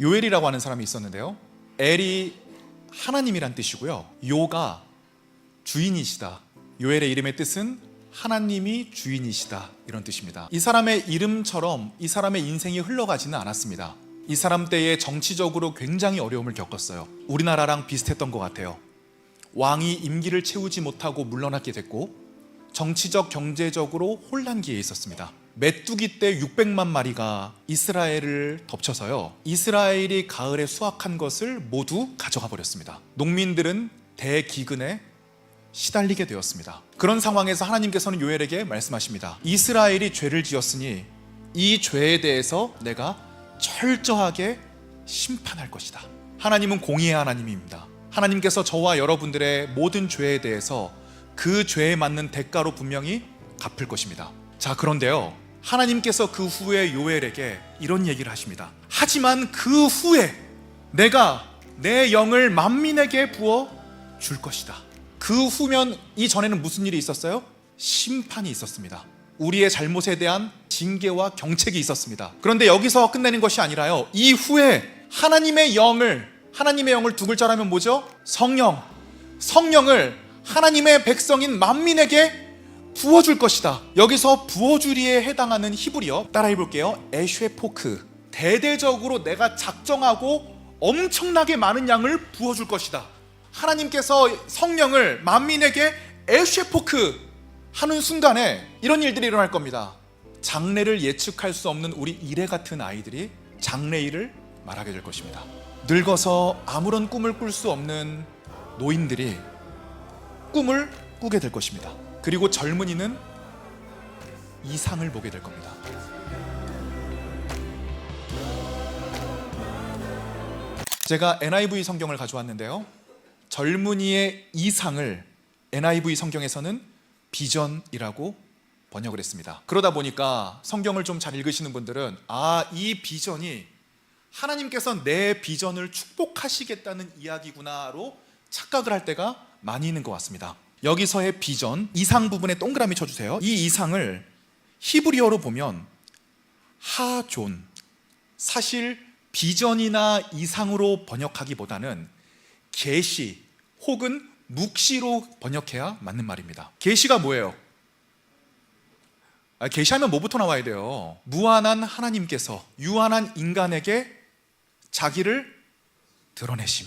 요엘이라고 하는 사람이 있었는데요, 엘이 하나님이란 뜻이고요, 요가 주인이시다. 요엘의 이름의 뜻은 하나님이 주인이시다, 이런 뜻입니다. 이 사람의 이름처럼 이 사람의 인생이 흘러가지는 않았습니다. 이 사람 때에 정치적으로 굉장히 어려움을 겪었어요. 우리나라랑 비슷했던 것 같아요. 왕이 임기를 채우지 못하고 물러나게 됐고, 정치적 경제적으로 혼란기에 있었습니다. 메뚜기 떼 600만 마리가 이스라엘을 덮쳐서요, 이스라엘이 가을에 수확한 것을 모두 가져가 버렸습니다. 농민들은 대기근에 시달리게 되었습니다. 그런 상황에서 하나님께서는 요엘에게 말씀하십니다. 이스라엘이 죄를 지었으니 이 죄에 대해서 내가 철저하게 심판할 것이다. 하나님은 공의의 하나님입니다. 하나님께서 저와 여러분들의 모든 죄에 대해서 그 죄에 맞는 대가로 분명히 갚을 것입니다. 자, 그런데요, 하나님께서 그 후에 요엘에게 이런 얘기를 하십니다. 하지만 그 후에 내가 내 영을 만민에게 부어 줄 것이다. 그 후면 이전에는 무슨 일이 있었어요? 심판이 있었습니다. 우리의 잘못에 대한 징계와 경책이 있었습니다. 그런데 여기서 끝내는 것이 아니라요, 이후에 하나님의 영을 두 글자로 하면 뭐죠? 성령을 하나님의 백성인 만민에게 부어줄 것이다. 여기서 부어주리에 해당하는 히브리어 따라해 볼게요. 에쉐포크. 대대적으로 내가 작정하고 엄청나게 많은 양을 부어줄 것이다. 하나님께서 성령을 만민에게 에쉐포크 하는 순간에 이런 일들이 일어날 겁니다. 장래를 예측할 수 없는 우리 이래 같은 아이들이 장래일을 말하게 될 것입니다. 늙어서 아무런 꿈을 꿀 수 없는 노인들이 꿈을 꾸게 될 것입니다. 그리고 젊은이는 이상을 보게 될 겁니다. 제가 NIV 성경을 가져왔는데요, 젊은이의 이상을 NIV 성경에서는 비전이라고 번역을 했습니다. 그러다 보니까 성경을 좀 잘 읽으시는 분들은 이 비전이 하나님께서 내 비전을 축복하시겠다는 이야기구나로 착각을 할 때가 많이 있는 것 같습니다. 여기서의 비전, 이상 부분에 동그라미 쳐주세요. 이 이상을 히브리어로 보면 하존, 사실 비전이나 이상으로 번역하기보다는 계시 혹은 묵시로 번역해야 맞는 말입니다. 계시가 뭐예요? 계시하면 뭐부터 나와야 돼요? 무한한 하나님께서 유한한 인간에게 자기를 드러내심.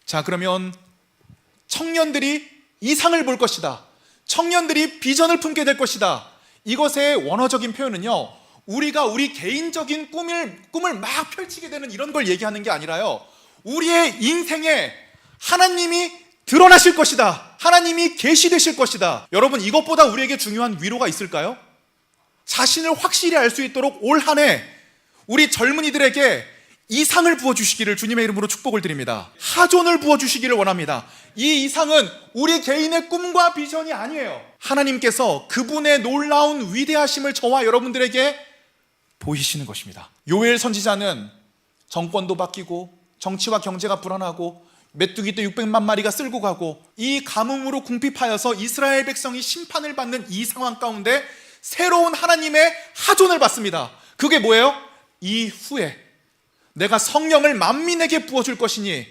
자, 그러면 청년들이 이상을 볼 것이다. 청년들이 비전을 품게 될 것이다. 이것의 원어적인 표현은요, 우리가 우리 개인적인 꿈을 막 펼치게 되는 이런 걸 얘기하는 게 아니라요, 우리의 인생에 하나님이 드러나실 것이다. 하나님이 계시되실 것이다. 여러분, 이것보다 우리에게 중요한 위로가 있을까요? 자신을 확실히 알 수 있도록 올 한 해 우리 젊은이들에게 이상을 부어주시기를 주님의 이름으로 축복을 드립니다. 하존을 부어주시기를 원합니다. 이 이상은 우리 개인의 꿈과 비전이 아니에요. 하나님께서 그분의 놀라운 위대하심을 저와 여러분들에게 보이시는 것입니다. 요엘 선지자는 정권도 바뀌고 정치와 경제가 불안하고 메뚜기 떼 600만 마리가 쓸고 가고 이 가뭄으로 궁핍하여서 이스라엘 백성이 심판을 받는 이 상황 가운데 새로운 하나님의 하존을 받습니다. 그게 뭐예요? 이후에 내가 성령을 만민에게 부어줄 것이니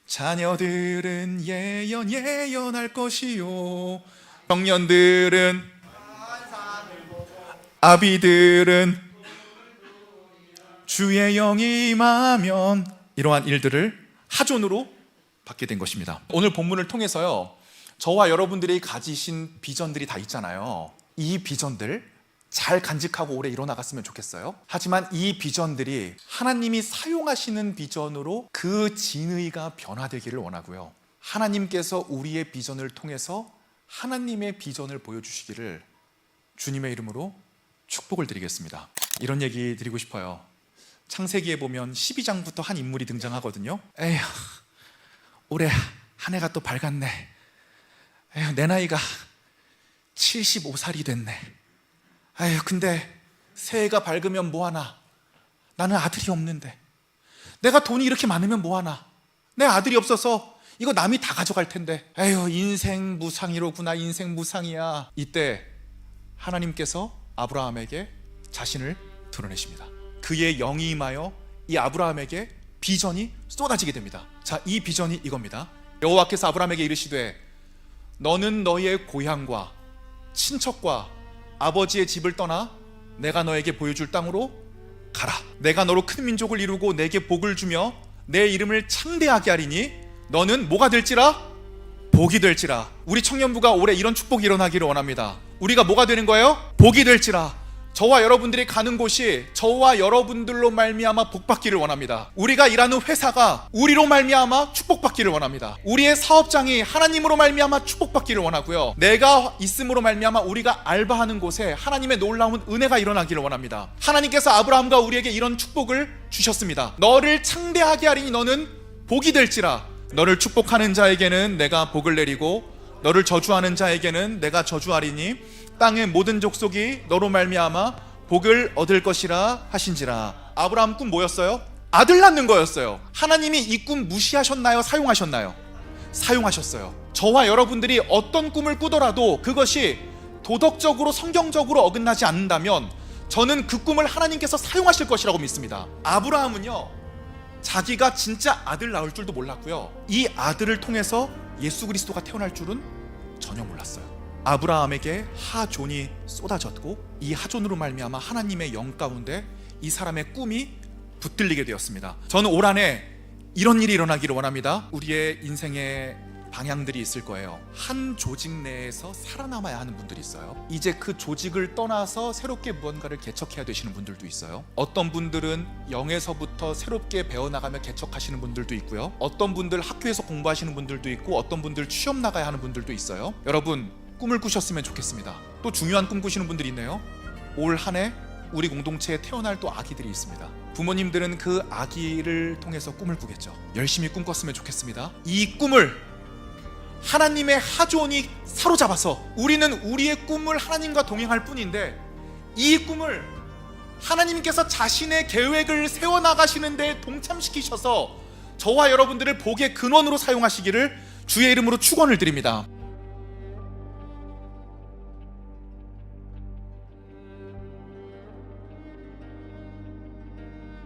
자녀들은 예언할 것이요, 청년들은 아비들은 주의 영이 임하면, 이러한 일들을 하존으로 받게 된 것입니다. 오늘 본문을 통해서요, 저와 여러분들이 가지신 비전들이 다 있잖아요. 이 비전들 잘 간직하고 오래 이뤄나갔으면 좋겠어요. 하지만 이 비전들이 하나님이 사용하시는 비전으로 그 진의가 변화되기를 원하고요, 하나님께서 우리의 비전을 통해서 하나님의 비전을 보여주시기를 주님의 이름으로 축복을 드리겠습니다. 이런 얘기 드리고 싶어요. 창세기에 보면 12장부터 한 인물이 등장하거든요. 에휴, 올해 한 해가 또 밝았네. 에휴, 내 나이가 75살이 됐네. 아유, 근데 새해가 밝으면 뭐하나? 나는 아들이 없는데. 내가 돈이 이렇게 많으면 뭐하나? 내 아들이 없어서 이거 남이 다 가져갈 텐데. 에휴, 인생 무상이로구나. 인생 무상이야. 이때 하나님께서 아브라함에게 자신을 드러내십니다. 그의 영이 임하여 이 아브라함에게 비전이 쏟아지게 됩니다. 자, 이 비전이 이겁니다. 여호와께서 아브라함에게 이르시되 너는 너의 고향과 친척과 아버지의 집을 떠나 내가 너에게 보여줄 땅으로 가라. 내가 너로 큰 민족을 이루고 내게 복을 주며 내 이름을 창대하게 하리니 너는 뭐가 될지라? 복이 될지라. 우리 청년부가 올해 이런 축복이 일어나기를 원합니다. 우리가 뭐가 되는 거예요? 복이 될지라. 저와 여러분들이 가는 곳이 저와 여러분들로 말미암아 복받기를 원합니다. 우리가 일하는 회사가 우리로 말미암아 축복받기를 원합니다. 우리의 사업장이 하나님으로 말미암아 축복받기를 원하고요. 내가 있음으로 말미암아 우리가 알바하는 곳에 하나님의 놀라운 은혜가 일어나기를 원합니다. 하나님께서 아브라함과 우리에게 이런 축복을 주셨습니다. 너를 창대하게 하리니 너는 복이 될지라. 너를 축복하는 자에게는 내가 복을 내리고 너를 저주하는 자에게는 내가 저주하리니 땅의 모든 족속이 너로 말미암아 복을 얻을 것이라 하신지라. 아브라함 꿈 뭐였어요? 아들 낳는 거였어요. 하나님이 이 꿈 무시하셨나요? 사용하셨나요? 사용하셨어요. 저와 여러분들이 어떤 꿈을 꾸더라도 그것이 도덕적으로 성경적으로 어긋나지 않는다면 저는 그 꿈을 하나님께서 사용하실 것이라고 믿습니다. 아브라함은요, 자기가 진짜 아들 낳을 줄도 몰랐고요, 이 아들을 통해서 예수 그리스도가 태어날 줄은 전혀 몰랐어요. 아브라함에게 하존이 쏟아졌고 이 하존으로 말미암아 하나님의 영 가운데 이 사람의 꿈이 붙들리게 되었습니다. 저는 올 한해 이런 일이 일어나기를 원합니다. 우리의 인생의 방향들이 있을 거예요. 한 조직 내에서 살아남아야 하는 분들이 있어요. 이제 그 조직을 떠나서 새롭게 무언가를 개척해야 되시는 분들도 있어요. 어떤 분들은 0에서부터 새롭게 배워나가며 개척하시는 분들도 있고요, 어떤 분들 학교에서 공부하시는 분들도 있고, 어떤 분들 취업 나가야 하는 분들도 있어요. 여러분, 꿈을 꾸셨으면 좋겠습니다. 또 중요한 꿈 꾸시는 분들이 있네요. 올 한해 우리 공동체에 태어날 또 아기들이 있습니다. 부모님들은 그 아기를 통해서 꿈을 꾸겠죠. 열심히 꿈꿨으면 좋겠습니다. 이 꿈을 하나님의 하존이 사로잡아서 우리는 우리의 꿈을 하나님과 동행할 뿐인데 이 꿈을 하나님께서 자신의 계획을 세워나가시는 데 동참시키셔서 저와 여러분들을 복의 근원으로 사용하시기를 주의 이름으로 축원을 드립니다.